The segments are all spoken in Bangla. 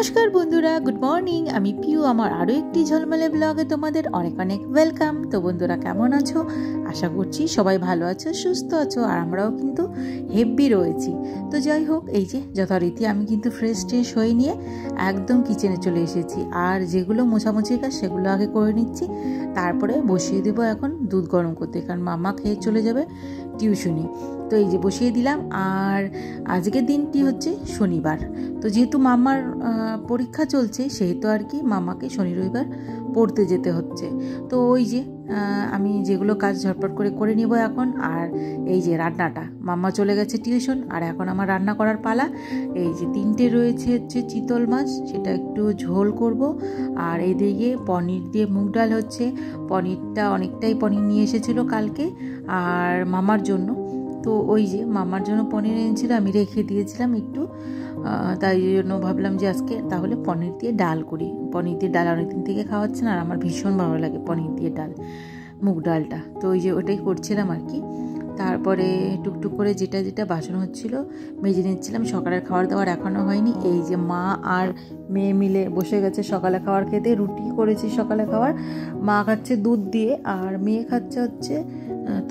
নমস্কার বন্ধুরা, গুড মর্নিং। আমি পিউ। আমার আরও একটি ঝলমলে ব্লগে তোমাদের অনেক অনেক ওয়েলকাম। তো বন্ধুরা, কেমন আছো? আশা করছি সবাই ভালো আছো, সুস্থ আছো, আর আমরাও কিন্তু হেব্বি রয়েছি। তো যাই হোক, এই যে যথারীতি আমি কিন্তু ফ্রেশ ট্রেশ হয়ে নিয়ে একদম কিচেনে চলে এসেছি। আর যেগুলো মোছামুছির কাজ সেগুলো আগে করে নিচ্ছি, তারপরে বসিয়ে দেবো এখন দুধ গরম করতে, কারণ মামা খেয়ে চলে যাবে টিউশনি। তো এই যে বসিয়ে দিলাম। আর আজকের দিনটি হচ্ছে শনিবার। তো যেহেতু মামার পরীক্ষা চলছে, সেহেতু আর কি মামাকে শনি রবিবার পড়তে যেতে হচ্ছে। তো ওই যে আমি যেগুলো কাজ ঝটপট করে করে নেব এখন। আর এই যে রান্নাটা, মামা চলে গেছে টিউশন, আর এখন আমার রান্না করার পালা। এই যে 3টে রয়েছে হচ্ছে চিতল মাছ, সেটা একটু ঝোল করব। আর এইদিকে পনির দিয়ে মুগ ডাল হচ্ছে। পনিরটা অনেকটাই পনির নিয়ে এসেছিলো কালকে আর মামার জন্য। তো ওই যে মামার জন্য পনির এনেছিল, আমি রেখে দিয়েছিলাম একটু, তাই জন্য ভাবলাম যে আজকে তাহলে পনির দিয়ে ডাল করি। পনির দিয়ে ডাল অনেকদিন থেকে খাওয়াচ্ছে না, আর আমার ভীষণ ভালো লাগে পনির দিয়ে ডাল, মুগ ডালটা। তো ওই যে ওটাই করছিলাম আর কি। তারপরে টুকটুক করে যেটা যেটা বাসন হচ্ছিল মেজে নিচ্ছিলাম। সকালের খাবার দাবার এখনও হয়নি। এই যে মা আর মেয়ে মিলে বসে গেছে সকালে খাবার খেতে। রুটি করেছি সকালে খাবার, মা খাচ্ছে দুধ দিয়ে, আর মেয়ে খাচ্ছে হচ্ছে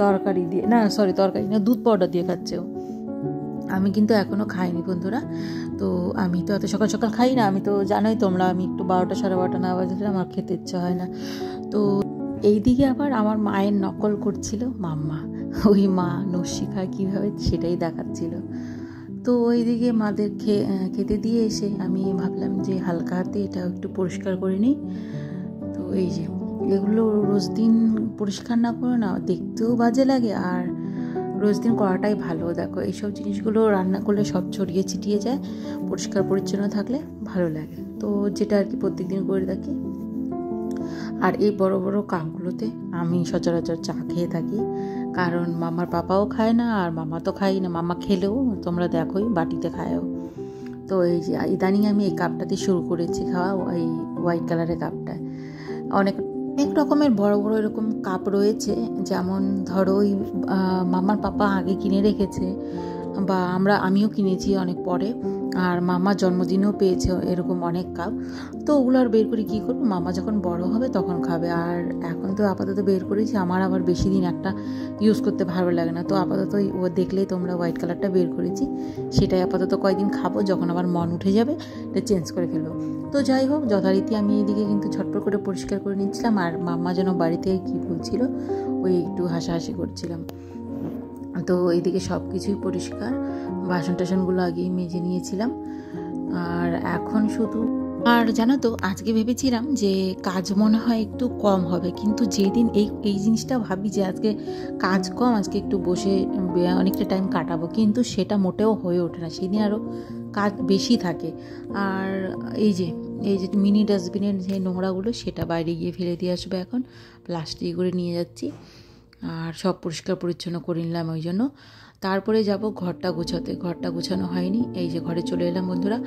তরকারি দিয়ে, না সরি তরকারি না, দুধ পাউডার দিয়ে খাচ্ছে ও। আমি কিন্তু এখনও খাইনি বন্ধুরা। তো আমি তো এত সকাল সকাল খাই না, আমি তো জানোই তোমরা, আমি একটু 12টা সাড়ে 12টা না বাজলে আমার খেতে ইচ্ছা হয় না। তো এইদিকে আবার আমার মায়ের নকল করছিল মাম্মা, ওই মা নস্যি খায় কীভাবে সেটাই দেখাচ্ছিল। তো ওইদিকে মাদের খেতে দিয়ে এসে আমি ভাবলাম যে হালকা হাতে এটা একটু পরিষ্কার করে নিই। তো এই যে এগুলো রোজ দিন পরিষ্কার না করে না দেখতেও বাজে লাগে, আর রোজ দিন করাটাই ভালো। দেখো এইসব জিনিসগুলো রান্না করলে সব ছড়িয়ে ছিটিয়ে যায়, পরিষ্কার পরিচ্ছন্ন থাকলে ভালো লাগে। তো যেটা আর কি প্রত্যেকদিন করে থাকি। আর এই বড় বড় কাপগুলোতে আমি সচরাচর চা খেয়ে থাকি, কারণ মামার পাপাও খায় না, আর মামা তো খাই না। মামা খেলেও তোমরা দেখোই বাটিতে খায়ও। তো এই যে ইদানিং আমি এই কাপটাতে শুরু করেছি খাওয়া, এই হোয়াইট কালারের কাপটায়। অনেক রকমের বড় বড় এরকম কাপ রয়েছে, যেমন ধরো ওই মামার পাপা আগে কিনে রেখেছে, বা আমিও কিনেছি অনেক পরে, আর মামা জন্মদিনেও পেয়েছে এরকম অনেক কাপ। তো ওগুলো আর বের করে কী করবো, মামা যখন বড় হবে তখন খাবে। আর এখন তো আপাতত বের করেছি, আমার আবার বেশি দিন একটা ইউজ করতে ভালো লাগে না। তো আপাতত ও দেখলেই তোমরা হোয়াইট কালারটা বের করেছি, সেটাই আপাতত কয়েকদিন খাবো, যখন আবার মন উঠে যাবে এটা চেঞ্জ করে ফেলবো। তো যাই হোক, যথারীতি আমি এদিকে কিন্তু ছটপট করে পরিষ্কার করে নিচ্ছিলাম, আর মাম্মা যেন বাড়িতে কী বলছিল ওই একটু হাসাহাসি করছিলাম। তো এইদিকে সব কিছুই পরিষ্কার, বাসন টাসনগুলো আগেই মেজে নিয়েছিলাম। আর এখন শুধু, আর জানো তো আজকে ভেবেছিলাম যে কাজ মনে হয় একটু কম হবে, কিন্তু যেদিন এই জিনিসটা ভাবি যে আজকে কাজ কম, আজকে একটু বসে অনেকটা টাইম কাটাবো, কিন্তু সেটা মোটেও হয়ে ওঠে না, সেদিন আরও কাজ বেশি থাকে। আর এই যে মিনি ডাস্টবিনের যে নোংরাগুলো সেটা বাইরে গিয়ে ফেলে দিয়ে আসবো, এখন প্লাস্টিক করে নিয়ে যাচ্ছি। আর সব পরিষ্কার পরিচ্ছন্ন করে নিলাম ওই জন্য। তারপরে যাব ঘরটা গোছাতে, ঘরটা গোছানো হয়নি। এই যে ঘরে চলে এলাম বন্ধুরা।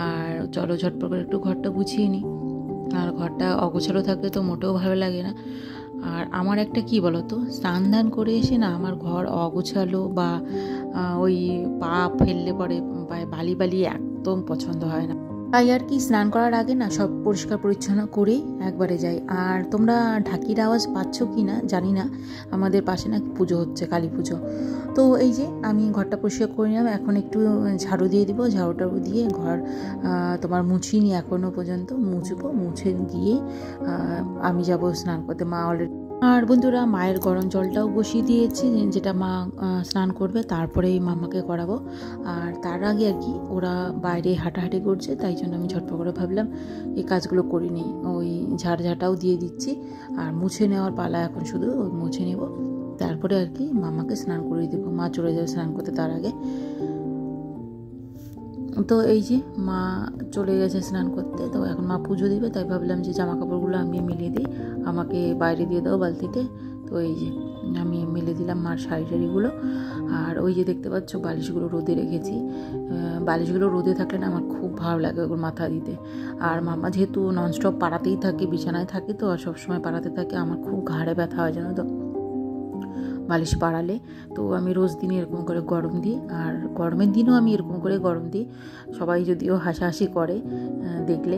আর চলো ঝটপট করে একটু ঘরটা গুছিয়ে নিই, আর ঘরটা অগোছালো থাকলে তো মোটেও ভালো লাগে না। আর আমার একটা কি বলো তো, স্নান দান করে এসে না আমার ঘর অগোছালো বা ওই পা ফেললে পরে পায়ে বালি বালি একদম পছন্দ হয় না। তাই আর কি স্নান করার আগে না সব পরিষ্কার পরিচ্ছন্ন করেই একবারে যাই। আর তোমরা ঢাকির আওয়াজ পাচ্ছ কি না জানি না, আমাদের পাশে না পুজো হচ্ছে, কালী পুজো। তো এই যে আমি ঘরটা পরিষ্কার করে নিলাম, এখন একটু ঝাড়ু দিয়ে দিব। ঝাড়ু দিয়ে ঘর তোমার মুছিনি এখনও পর্যন্ত, মুছে গিয়ে আমি যাব স্নান করতে। মা অলরেডি, আর বন্ধুরা মায়ের গরম জলটাও বসিয়ে দিয়েছি, যেটা মা স্নান করবে, তারপরেই মামাকে করাবো। আর তার আগে আর কি ওরা বাইরে হাঁটাহাঁটি করছে, তাই জন্য আমি ঝটপট করে ভাবলাম এই কাজগুলো করে নিই। ওই ঝাড়ঝাটাও দিয়ে দিচ্ছি, আর মুছে নেওয়ার পালা এখন শুধু মুছে নেব, তারপরে আর কি মামাকে স্নান করিয়ে দেবো। মা চলে যাবে স্নান করতে তার আগে। তো এই যে মা চলে গেছে স্নান করতে, তো এখন মা পুজো দিবে, তাই ভাবলাম যে জামা কাপড়গুলো আমি মিলিয়ে দিই, আমাকে বাইরে দিয়ে দাও বালতিতে। তো এই যে আমি মেলে দিলাম মার শাড়ি টাড়িগুলো। আর ওই যে দেখতে পাচ্ছ বালিশগুলো রোদে রেখেছি। বালিশগুলো রোদে থাকলে না আমার খুব ভালো লাগে ওগুলো মাথা দিতে। আর মামা যেহেতু ননস্টপ পাড়াতেই থাকে, বিছানায় থাকে, তো আর সবসময় পাড়াতে থাকে, আমার খুব ঘাড়ে ব্যথা হয় জানো তো। বালিশ পাড়ালে। তো আমি রোজ দিনই এরকম করে গরম দিই, আর গরমের দিনও আমি এরকম করে গরম দিই। সবাই যদিও হাসাহাসি করে দেখলে,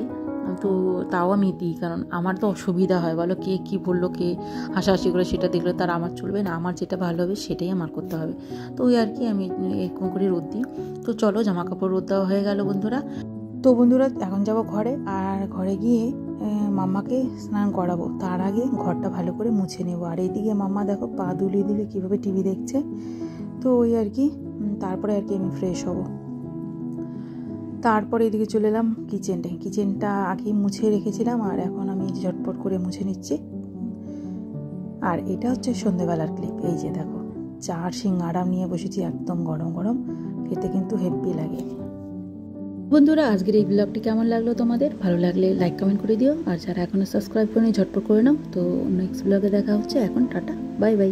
তো তাও আমি দিই, কারণ আমার তো অসুবিধা হয়, বলো কে কী বললো, কে হাসাহাসি করে সেটা দেখলে তার আমার চলবে না, আমার যেটা ভালো হবে সেটাই আমার করতে হবে। তো ওই আর কি আমি এরকম করে রোদ দিই। তো চলো জামা কাপড় রোদ দেওয়া হয়ে গেল বন্ধুরা। তো বন্ধুরা এখন যাব ঘরে, আর ঘরে গিয়ে মাম্মাকে স্নান করাবো, তার আগে ঘরটা ভালো করে মুছে নেবো। আর এইদিকে মাম্মা দেখো পা দুলিয়ে দিলে কীভাবে টিভি দেখছে। তো ওই আর কি, তারপরে আর কি আমি ফ্রেশ হব। তারপরে এদিকে চলে এলাম কিচেনটা আগে মুছে রেখেছিলাম, আর এখন আমি ঝটপট করে মুছে নিচ্ছি। আর এটা হচ্ছে সন্ধেবেলার ক্লিপ। এই যে দেখো চার সিঙ্গাড়া নিয়ে বসেছি, একদম গরম গরম, খেতে কিন্তু হেভি লাগে। বন্ধুরা আজকের এই ব্লগটি কেমন লাগলো তোমাদের? ভালো লাগলে লাইক কমেন্ট করে দিও, আর যারা এখনও সাবস্ক্রাইব করেনি ঝটপট করে নাও। তো নেক্সট ব্লগে দেখা হচ্ছে, এখন টাটা, বাই বাই।